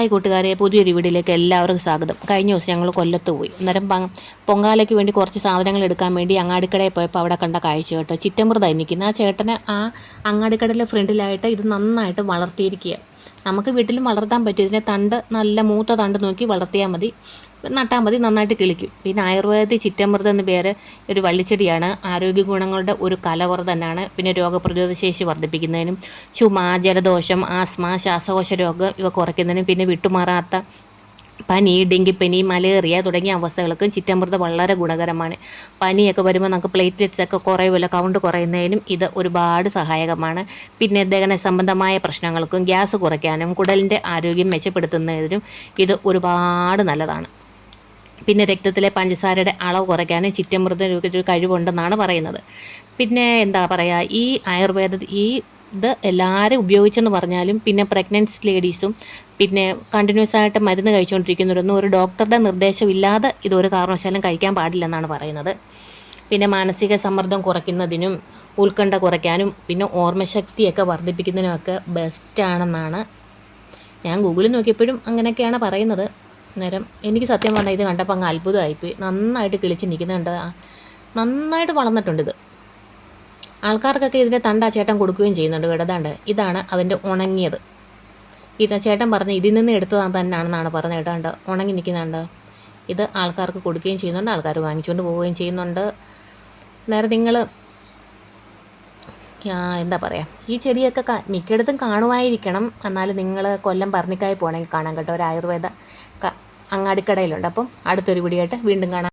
Hi കൂട്ടുകാരെ, പുതിയൊരു വീഡിയോയിലേക്ക് എല്ലാവർക്കും സ്വാഗതം. കഴിഞ്ഞ ദിവസം ഞങ്ങൾ കൊല്ലത്ത് പോയി. അന്നേരം പൊങ്കാലയ്ക്ക് വേണ്ടി കുറച്ച് സാധനങ്ങൾ എടുക്കാൻ വേണ്ടി അങ്ങാടിക്കടയിൽ പോയപ്പോൾ അവിടെ കണ്ട കാഴ്ച കേട്ടോ, ചിറ്റമൃതായി നിൽക്കുന്ന ആ ചേട്ടനെ ആ അങ്ങാടിക്കടയിലെ ഫ്രണ്ടിലായിട്ട് ഇത് നന്നായിട്ട് വളർത്തിയിരിക്കുക. നമുക്ക് വീട്ടിലും വളർത്താൻ പറ്റും. ഇതിൻ്റെ തണ്ട് നല്ല മൂത്ത തണ്ട് നോക്കി വളർത്തിയാൽ മതി, നട്ടാൽ മതി, നന്നായിട്ട് കിളിക്കും. പിന്നെ ആയുർവേദത്തിൽ ചിറ്റമൃതം എന്ന പേര് ഒരു വള്ളിച്ചെടിയാണ്. ആരോഗ്യ ഗുണങ്ങളുടെ ഒരു കലവറ തന്നെയാണ്. പിന്നെ രോഗപ്രതിരോധ ശേഷി വർദ്ധിപ്പിക്കുന്നതിനും ചുമ, ജലദോഷം, ആസ്മ, ശ്വാസകോശ രോഗം ഇവ കുറയ്ക്കുന്നതിനും പിന്നെ വിട്ടുമാറാത്ത പനി, ഡെങ്കിപ്പനി, മലേറിയ തുടങ്ങിയ അവസ്ഥകൾക്കും ചിറ്റമൃതം വളരെ ഗുണകരമാണ്. പനിയൊക്കെ വരുമ്പോൾ നമുക്ക് പ്ലേറ്റ്ലെറ്റ്സ് ഒക്കെ കുറയുമല്ലോ, കൗണ്ട് കുറയുന്നതിനും ഇത് ഒരുപാട് സഹായകമാണ്. പിന്നെ ദഹന സംബന്ധമായ പ്രശ്നങ്ങൾക്കും ഗ്യാസ് കുറയ്ക്കാനും കുടലിൻ്റെ ആരോഗ്യം മെച്ചപ്പെടുത്തുന്നതിനും ഇത് ഒരുപാട് നല്ലതാണ്. പിന്നെ രക്തത്തിലെ പഞ്ചസാരയുടെ അളവ് കുറയ്ക്കാനും ചിറ്റമൃതം ഒരു കഴിവുണ്ടെന്നാണ് പറയുന്നത്. പിന്നെ എന്താ പറയുക, ഈ ആയുർവേദ ഇത് എല്ലാവരും ഉപയോഗിച്ചെന്ന് പറഞ്ഞാലും പിന്നെ പ്രഗ്നൻസ് ലേഡീസും പിന്നെ കണ്ടിന്യൂസ് ആയിട്ട് മരുന്ന് കഴിച്ചുകൊണ്ടിരിക്കുന്നവരൊന്നും ഒരു ഡോക്ടറുടെ നിർദ്ദേശമില്ലാതെ ഇതൊരു കാരണവശാലും കഴിക്കാൻ പാടില്ലെന്നാണ് പറയുന്നത്. പിന്നെ മാനസിക സമ്മർദ്ദം കുറയ്ക്കുന്നതിനും ഉത്കണ്ഠ കുറയ്ക്കാനും പിന്നെ ഓർമ്മശക്തിയൊക്കെ വർദ്ധിപ്പിക്കുന്നതിനുമൊക്കെ ബെസ്റ്റാണെന്നാണ് ഞാൻ ഗൂഗിളിൽ നോക്കിയപ്പോഴും അങ്ങനെയൊക്കെയാണ് പറയുന്നത്. നേരം എനിക്ക് സത്യം പറഞ്ഞാൽ ഇത് കണ്ടപ്പോൾ അങ്ങ് അത്ഭുതമായിപ്പോയി. നന്നായിട്ട് കിളിച്ച് നിൽക്കുന്നുണ്ട്, നന്നായിട്ട് വളർന്നിട്ടുണ്ട് ഇത്. ആൾക്കാർക്കൊക്കെ ഇതിൻ്റെ തണ്ട ചേട്ടൻ കൊടുക്കുകയും ചെയ്യുന്നുണ്ട്. കേട്ടതാണ്ട് ഇതാണ് അതിൻ്റെ ഉണങ്ങിയത്. ഇത് ചേട്ടൻ പറഞ്ഞ് ഇതിൽ നിന്ന് എടുത്തത് തന്നെയാണെന്നാണ് പറഞ്ഞത്. കേട്ടാണ്ട് ഉണങ്ങി നിൽക്കുന്നുണ്ട്. ഇത് ആൾക്കാർക്ക് കൊടുക്കുകയും ചെയ്യുന്നുണ്ട്, ആൾക്കാർ വാങ്ങിച്ചുകൊണ്ട് പോവുകയും ചെയ്യുന്നുണ്ട്. നേരെ നിങ്ങൾ എന്താ പറയുക, ഈ ചെടിയൊക്കെ മിക്കയിടത്തും കാണുമായിരിക്കണം. എന്നാലും നിങ്ങൾ കൊല്ലം പറണിക്കായി പോകണമെങ്കിൽ കാണാൻ കേട്ടോ, ഒരു ആയുർവേദ അങ്ങാടിക്കടയിലുണ്ട്. അപ്പം അടുത്തൊരു വീഡിയോ ആയിട്ട് വീണ്ടും കാണാം.